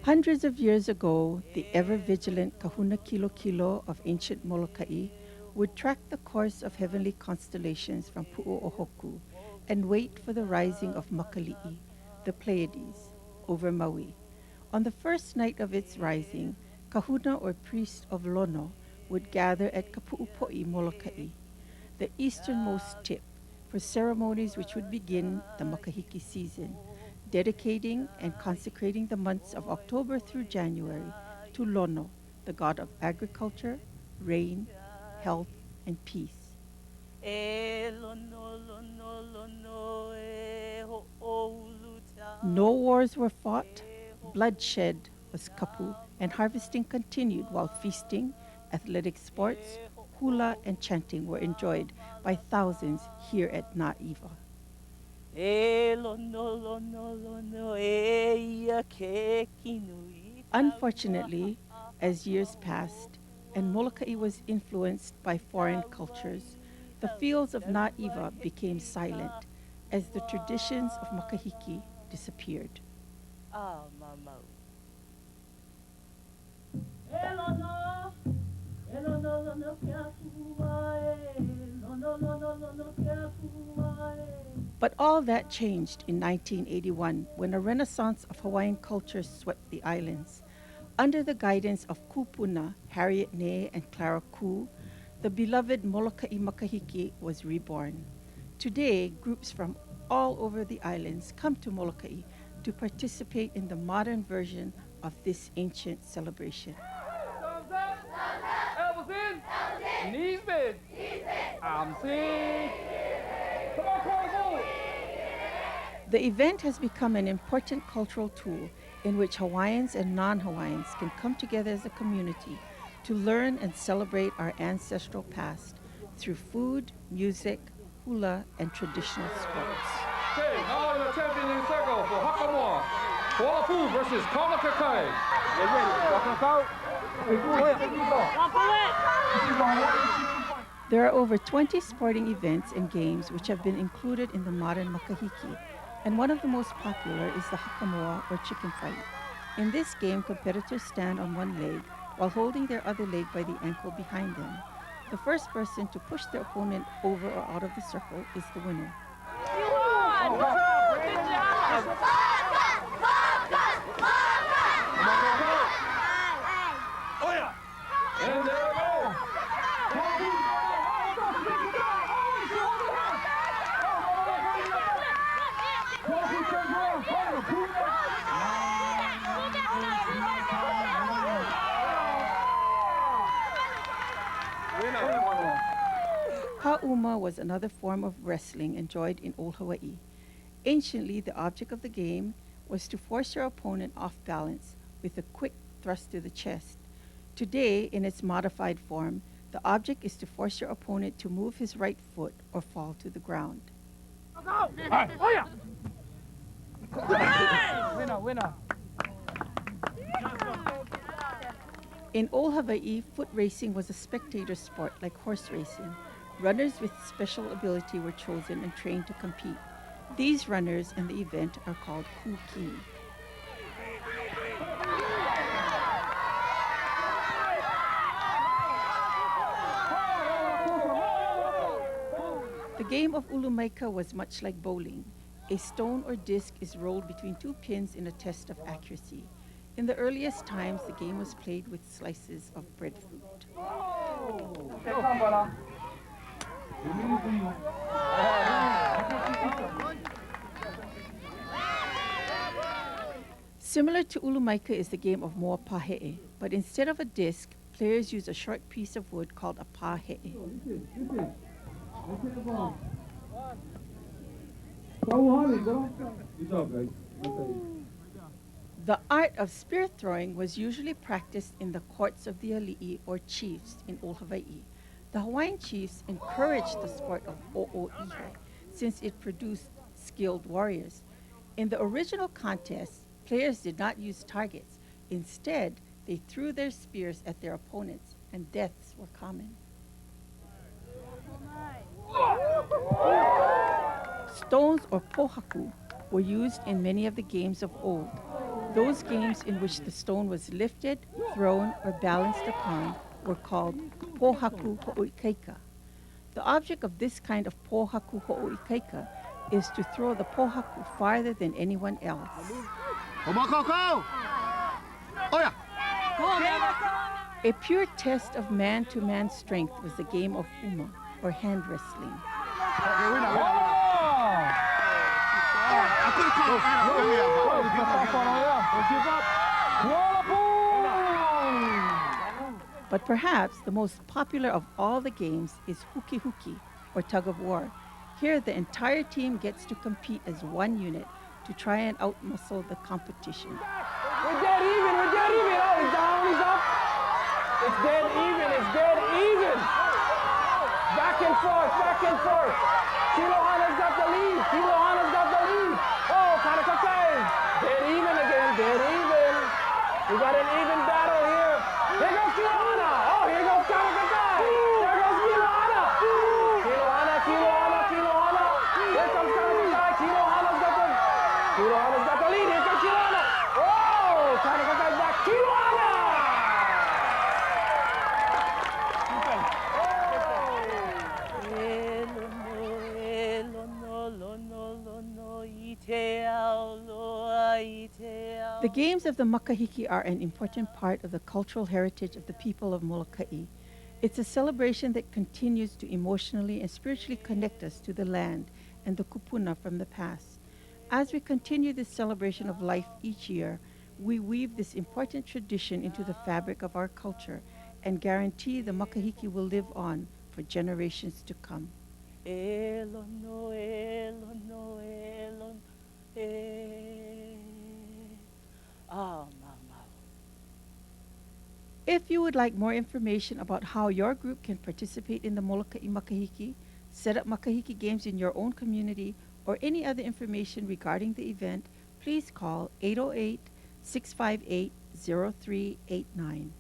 Hundreds of years ago, the ever-vigilant Kahuna Kilo Kilo of ancient Molokaʻi would track the course of heavenly constellations from Pu'uohoku and wait for the rising of Makali'i, the Pleiades, over Maui. On the first night of its rising, kahuna or priest of Lono would gather at Kapu'upo'i Molokaʻi, the easternmost tip, for ceremonies which would begin the Makahiki season, dedicating and consecrating the months of October through January to Lono, the god of agriculture, rain, health, and peace. No wars were fought, bloodshed was kapu, and harvesting continued while feasting, athletic sports, hula, and chanting were enjoyed by thousands here at Na'iva. Unfortunately, as years passed and Molokaʻi was influenced by foreign cultures, the fields of Na'iva became silent as the traditions of Makahiki disappeared. But all that changed in 1981 when a renaissance of Hawaiian culture swept the islands. Under the guidance of Kupuna, Harriet Ney, and Clara Ku, the beloved Molokaʻi Makahiki was reborn. Today, groups from all over the islands come to Molokaʻi to participate in the modern version of this ancient celebration. The event has become an important cultural tool in which Hawaiians and non-Hawaiians can come together as a community to learn and celebrate our ancestral past through food, music, hula, and traditional sports. Okay, now in the championing circle for Hakamoa, Kuala versus Makahiki. Get ready. There are over 20 sporting events and games which have been included in the modern Makahiki, and one of the most popular is the Hakamoa or chicken fight. In this game, competitors stand on one leg while holding their other leg by the ankle behind them. The first person to push their opponent over or out of the circle is the winner. And there we go. Ka'uma was another form of wrestling enjoyed in old Hawaii. Anciently, the object of the game was to force your opponent off balance with a quick thrust to the chest. Today, in its modified form, the object is to force your opponent to move his right foot or fall to the ground. Winner. In old Hawaii, foot racing was a spectator sport like horse racing. Runners with special ability were chosen and trained to compete. These runners in the event are called kuki. The game of ulumaika was much like bowling. A stone or disc is rolled between two pins in a test of accuracy. In the earliest times, the game was played with slices of breadfruit. Similar to ulumaika is the game of moa pahe'e, but instead of a disc, players use a short piece of wood called a pahe'e. The art of spear throwing was usually practiced in the courts of the ali'i or chiefs in old Hawaii. The Hawaiian chiefs encouraged the sport of o'o'ihe since it produced skilled warriors. In the original contest, players did not use targets. Instead, they threw their spears at their opponents, and deaths were common. Stones or pohaku were used in many of the games of old. Those games in which the stone was lifted, thrown, or balanced upon were called pohaku ho'oikaika. The object of this kind of pohaku ho'oikaika is to throw the pohaku farther than anyone else. A pure test of man-to-man strength was the game of uma, or hand wrestling. But perhaps the most popular of all the games is huki-huki, or tug of war. Here, the entire team gets to compete as one unit to try and outmuscle the competition. We're dead even, we're dead even. Oh, he's down, he's up. It's dead even, it's dead even. Back and forth, back and forth. Kilohana's got the lead, Kilohana's got the lead. Oh, Kanakakai. Dead even again, dead even. We got an even battle here. Here goes Kilohana. Oh, here goes Kanakakai. There goes Kilohana. Kilohana, Kilohana, Kilohana. Here comes Kanakakai. Kilohana's got the lead. Here comes Kilohana. Oh, Kanakakai's back. Kilohana. The games of the Makahiki are an important part of the cultural heritage of the people of Molokaʻi. It's a celebration that continues to emotionally and spiritually connect us to the land and the kupuna from the past. As we continue this celebration of life each year, we weave this important tradition into the fabric of our culture and guarantee the Makahiki will live on for generations to come. If you would like more information about how your group can participate in the Molokaʻi Makahiki, set up Makahiki games in your own community, or any other information regarding the event, please call 808-658-0389.